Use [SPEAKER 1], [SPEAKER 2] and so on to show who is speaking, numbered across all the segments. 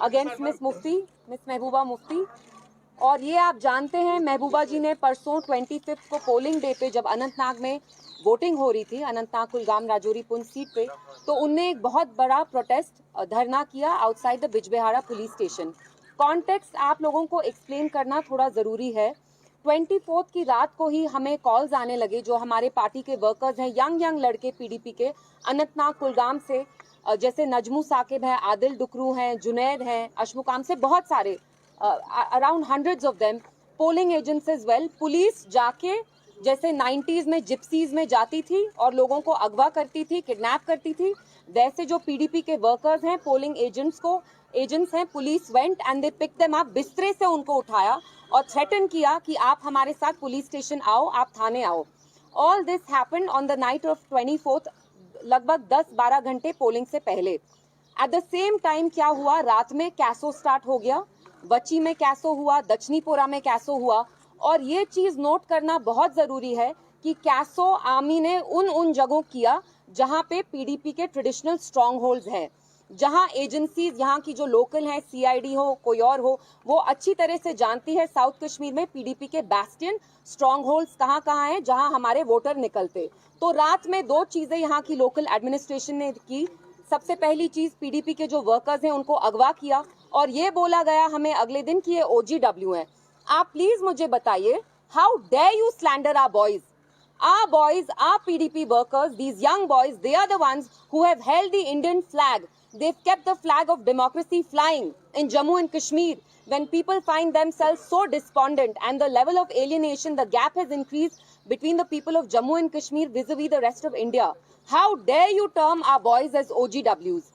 [SPEAKER 1] Against miss Mehbooba Mufti. और ये आप जानते हैं महबूबा जी ने परसों 25 को पोलिंग डे पे जब अनंतनाग में वोटिंग हो रही थी, अनंतनाग कुलगाम राजौरी पुंछ सीट पे, तो उनने एक बहुत बड़ा प्रोटेस्ट धरना किया outside the Bijbehara police station. Context आप लोगों को एक्सप्लेन करना थोड़ा ज़रूरी है। 24 की रात को ही हमें कॉल्स आने लगे, जो हमारे पार्टी के वर्कर्स हैं, यंग लड़के पीडीपी के अनंतनाग कुलगाम से, जैसे नजमू साकिब है, आदिल डुकरू हैं, जुनैद हैं, अशमुकाम से बहुत सारे, around hundreds of them, polling agents as well. Police जाके जैसे 90s में जिप्सीज में जाती थी और लोगों को अगवा करती थी, किडनैप करती थी, वैसे जो पीडीपी के वर्कर्स हैं, पोलिंग एजेंट्स हैं, police went and they pick them up, बिस्तरे से उनको उठाया और थ्रेटन किया कि आप हमारे साथ पुलिस स्टेशन आओ, आप थाने आओ। All this happened on the night of 24, लगभग 10-12 घंटे पोलिंग से पहले। एट द सेम टाइम क्या हुआ, रात में कैसो स्टार्ट हो गया, बच्ची में कैसो हुआ, दक्षिणीपुरा में कैसो हुआ। और ये चीज नोट करना बहुत जरूरी है कि कैसो आर्मी ने उन जगहों किया जहां पे पीडीपी के ट्रेडिशनल स्ट्रॉन्ग होल्ड्स हैं, जहां एजेंसीज यहाँ की जो लोकल है, सीआईडी हो कोई और हो, वो अच्छी तरह से जानती है साउथ कश्मीर में पीडीपी के बैस्टियन स्ट्रॉन्ग होल्ड्स कहाँ हैं जहां हमारे वोटर निकलते। तो रात में दो चीजें यहाँ की लोकल एडमिनिस्ट्रेशन ने की। सबसे पहली चीज, पीडीपी के जो वर्कर्स हैं उनको अगवा किया और ये बोला गया हमें अगले दिन कि ये OGW है। आप प्लीज मुझे बताइए, how dare you slander our boys? Our boys, our PDP workers, these young boys, they are the ones who have held the Indian flag. They've kept the flag of democracy flying in Jammu and Kashmir. When people find themselves so despondent and the level of alienation, the gap has increased between the people of Jammu and Kashmir vis-a-vis the rest of India. How dare you term our boys as OGWs?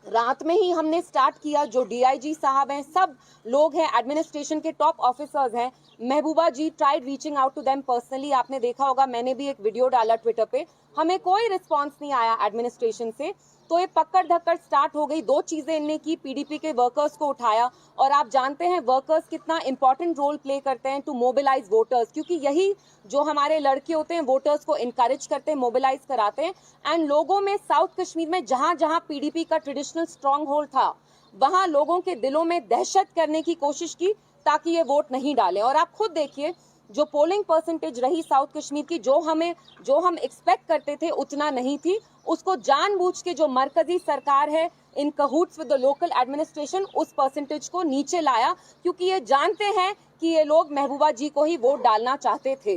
[SPEAKER 1] रात में ही हमने start किया, जो DIG साहब हैं, सब लोग हैं, एडमिनिस्ट्रेशन के टॉप ऑफिसर्स हैं, Mehbooba ji tried reaching out to them personally. आपने देखा होगा, मैंने भी एक वीडियो डाला ट्विटर पे, हमें कोई रिस्पांस नहीं आया एडमिनिस्ट्रेशन से। तो ये पकड़ धक्कड़ स्टार्ट हो गई। दो चीजें इनने की, पीडीपी के वर्कर्स को उठाया, और आप जानते हैं वर्कर्स कितना इंपॉर्टेंट रोल प्ले करते हैं टू मोबिलाइज वोटर्स, क्योंकि यही जो हमारे लड़के होते हैं वोटर्स को इनकरेज करते हैं, मोबिलाइज कराते हैं। एंड लोगों में साउथ कश्मीर में जहां जहां पीडीपी का ट्रेडिशनल स्ट्रॉन्ग होल्ड था, वहां लोगों के दिलों में दहशत करने की कोशिश की ताकि ये वोट नहीं डालें। और आप खुद देखिए, जो पोलिंग परसेंटेज रही साउथ कश्मीर की, जो हम एक्सपेक्ट करते थे उतना नहीं थी। उसको जानबूझ के जो मरकजी सरकार है इन कहूट्स विद द लोकल एडमिनिस्ट्रेशन, उस परसेंटेज को नीचे लाया, क्योंकि ये जानते हैं कि ये लोग महबूबा जी को ही वोट डालना चाहते थे।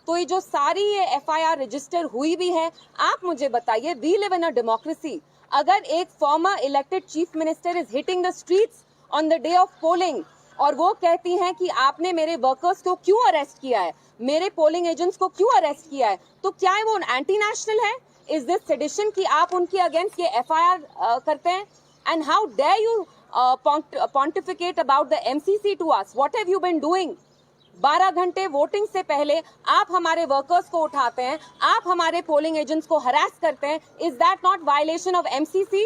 [SPEAKER 1] तो ये जो सारी ये FIR रजिस्टर हुई भी है, आप मुझे बताइए, we live in a democracy. अगर एक former elected chief minister is hitting the streets on the day of polling और वो कहती हैं कि आपने मेरे वर्कर्स को क्यों अरेस्ट किया है, मेरे पोलिंग एजेंट्स को क्यों अरेस्ट किया है, तो क्या है वो एंटी नेशनल है? इज दिस सेडिशन कि आप उनके अगेंस्ट ये FIR करते हैं? And how dare you pontificate about the MCC to us? What have you been doing? 12 घंटे वोटिंग से पहले आप हमारे वर्कर्स को उठाते हैं, आप हमारे पोलिंग एजेंट्स को हरास करते हैं। Is that not violation of MCC?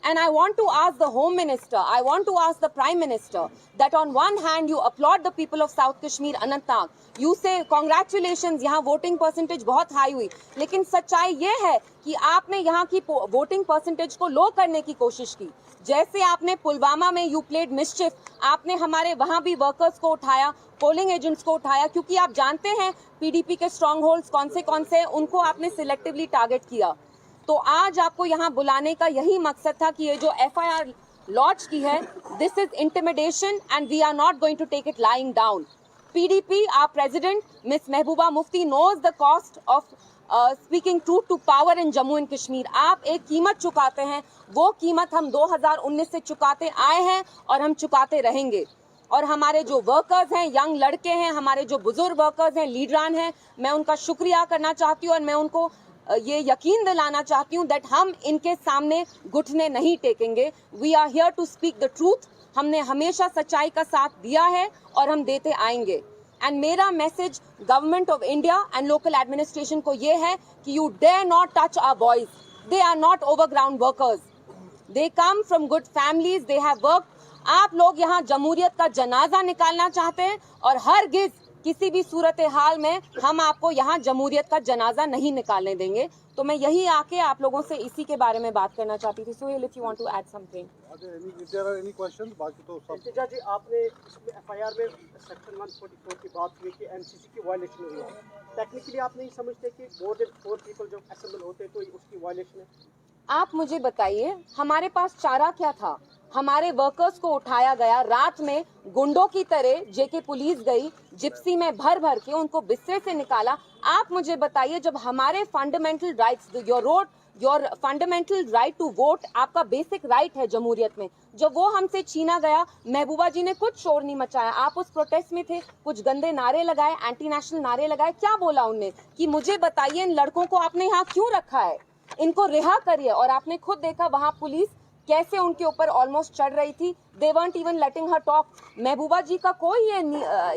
[SPEAKER 1] And I want to ask the Home Minister, I want to ask the Prime Minister, that on one hand you applaud the people of South Kashmir, Anantnag, you say congratulations, यहाँ voting percentage बहुत high हुई, लेकिन सच्चाई ये है कि आपने यहाँ की वोटिंग परसेंटेज को लो करने की कोशिश की। जैसे आपने पुलवामा में यू प्लेड मिसचिफ, आपने हमारे वहाँ भी वर्कर्स को उठाया, पोलिंग एजेंट्स को उठाया, क्योंकि आप जानते हैं पीडीपी के स्ट्रॉन्ग होल्ड्स कौन से हैं, उनको आपने सिलेक्टिवली टारगेट किया। तो आज आपको यहाँ बुलाने का यही मकसद था कि ये जो FIR लॉन्च की है, this is intimidation and we are not going to take it lying down. PDP, our president, Miss Mehbooba Mufti, knows the cost of speaking truth to power in Jammu and Kashmir. आप एक कीमत चुकाते हैं, वो कीमत हम 2019 से चुकाते आए हैं और हम चुकाते रहेंगे। और हमारे जो वर्कर्स हैं, यंग लड़के हैं, हमारे जो बुजुर्ग वर्कर्स हैं, लीडरान हैं, मैं उनका शुक्रिया करना चाहती हूँ और मैं उनको ये यकीन दिलाना चाहती हूँ दैट हम इनके सामने घुटने नहीं टेकेंगे। We are here to speak the truth. हमने हमेशा सच्चाई का साथ दिया है और हम देते आएंगे। एंड मेरा message government of India and local administration को ये है कि you dare not touch our boys. They are not overground workers, they come from good families, they have work. आप लोग यहाँ जमहूरियत का जनाजा निकालना चाहते हैं और हरगिज किसी भी सूरत हाल में हम आपको यहाँ जमहूरियत का जनाजा नहीं निकालने देंगे। तो तो मैं यही आके आप लोगों से इसी के बारे में बात करना चाहती थी. Sohail, if you want to add something.
[SPEAKER 2] If there are any questions, बाकी तो सब.
[SPEAKER 3] इल्तिजा जी, आपने इसमें FIR में सेक्शन 144 की बात की कि MCC की वायलेशन हुई है. टेक्निकली आप नहीं समझते कि मोर देन 4 पीपल जब असेंबल होते हैं तो उसकी वायलेशन है?
[SPEAKER 1] आप मुझे बताइए, हमारे पास चारा क्या था? हमारे वर्कर्स को उठाया गया, रात में गुंडों की तरह जेके पुलिस गई, जिप्सी में भर भर के उनको बिस्तर से निकाला. आप मुझे बताइए, जब हमारे fundamental rights, your fundamental right to vote, आपका बेसिक राइट है जमहूरियत में, जब वो हमसे छीना गया, महबूबा जी ने कुछ शोर नहीं मचाया. आप उस प्रोटेस्ट में थे, कुछ गंदे नारे लगाए, एंटी नेशनल नारे लगाए. क्या बोला उनने कि मुझे बताइए इन लड़कों को आपने यहाँ क्यों रखा है, इनको रिहा करिए. और आपने खुद देखा वहां पुलिस कैसे उनके ऊपर ऑलमोस्ट चढ़ रही थी. दे weren't even letting her talk. महबूबा जी का कोई ये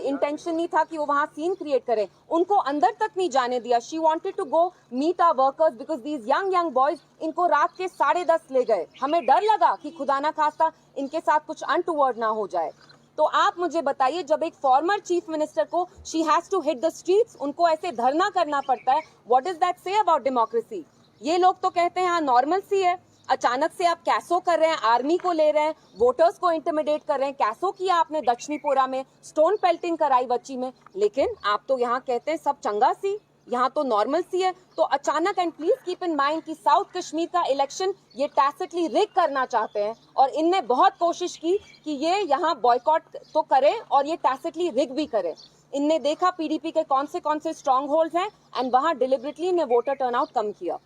[SPEAKER 1] इंटेंशन नहीं था कि वो वहां सीन क्रिएट करें. उनको अंदर तक नहीं जाने दिया. She wanted to go meet our workers because these young boys, इनको रात के 10:30 ले गए. हमें डर लगा कि खुदा ना खास्ता इनके साथ कुछ अनटूवर्ड ना हो जाए. तो आप मुझे बताइए, जब एक फॉर्मर चीफ मिनिस्टर को she has to hit the streets, उनको ऐसे धरना करना पड़ता है. What does that say about democracy? ये लोग तो कहते हैं हाँ नॉर्मल सी है. अचानक से आप कैसो कर रहे हैं, आर्मी को ले रहे हैं, वोटर्स को इंटिमिडेट कर रहे हैं. कैसो किया आपने दक्षिणीपुरा में, स्टोन पेल्टिंग कराई बच्ची में. लेकिन आप तो यहाँ कहते हैं सब चंगा सी, यहाँ तो नॉर्मल सी है. तो अचानक, and please keep in mind कि साउथ कश्मीर का इलेक्शन ये टैसिटली रिग करना चाहते हैं. और इनने बहुत कोशिश की कि ये यहाँ बॉयकॉट तो करें और ये टैसिटली रिग भी करें. इनने देखा पीडीपी के कौन से स्ट्रॉन्ग होल्ड हैं एंड वहां डिलिबरेटली ने वोटर टर्नआउट कम किया.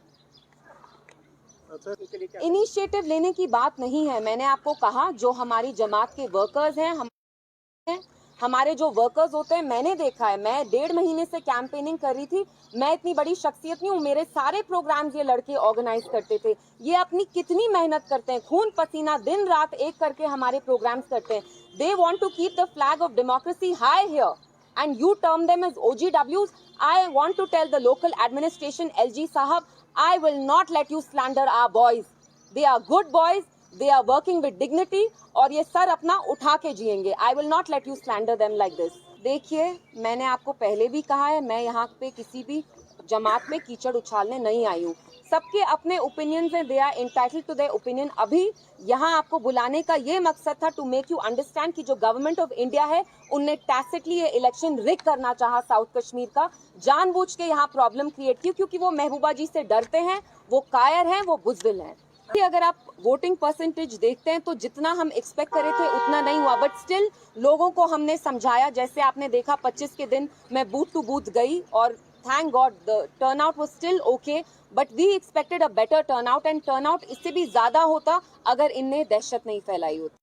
[SPEAKER 1] इनिशिएटिव लेने की बात नहीं है. मैंने आपको कहा जो हमारी जमात के वर्कर्स हैं, हमारे जो वर्कर्स होते हैं, मैंने देखा है. मैं 1.5 महीने से कैंपेनिंग कर रही थी. मैं इतनी बड़ी शख्सियत नहीं हूँ. मेरे सारे प्रोग्राम्स ये लड़के ऑर्गेनाइज करते थे. ये अपनी कितनी मेहनत करते हैं, खून पसीना दिन रात एक करके हमारे प्रोग्राम्स करते हैं. They want to keep the flag of democracy high here and you term them as OGWs. I want to tell the local administration, LG Sahab, I will not let you slander our boys. They are good boys. They are working with dignity. और ये sir अपना उठा के जिएंगे. I will not let you slander them like this. देखिए, मैंने आपको पहले भी कहा है, मैं यहाँ पे किसी भी जमात में कीचड़ उछालने नहीं आई हूँ. सबके अपने ओपिनियंस हैं. They are entitled to their opinion. अभी यहाँ आपको बुलाने का ये मकसद था टू मेक यू अंडरस्टैंड कि जो गवर्नमेंट ऑफ इंडिया है उनने टैसिटली ये इलेक्शन रिग करना चाहा साउथ कश्मीर का, जानबूझ के यहाँ प्रॉब्लम क्रिएट की, क्योंकि वो महबूबा जी से डरते हैं, वो कायर हैं, वो बुज़दिल हैं. अगर आप वोटिंग परसेंटेज देखते हैं तो जितना हम एक्सपेक्ट करे थे उतना नहीं हुआ. बट स्टिल लोगों को हमने समझाया. जैसे आपने देखा 25 के दिन मैं बूथ टू बूथ गई और thank God the turnout was still okay, but we expected a better turnout and turnout इससे भी ज्यादा होता अगर इनने दहशत नहीं फैलाई होती.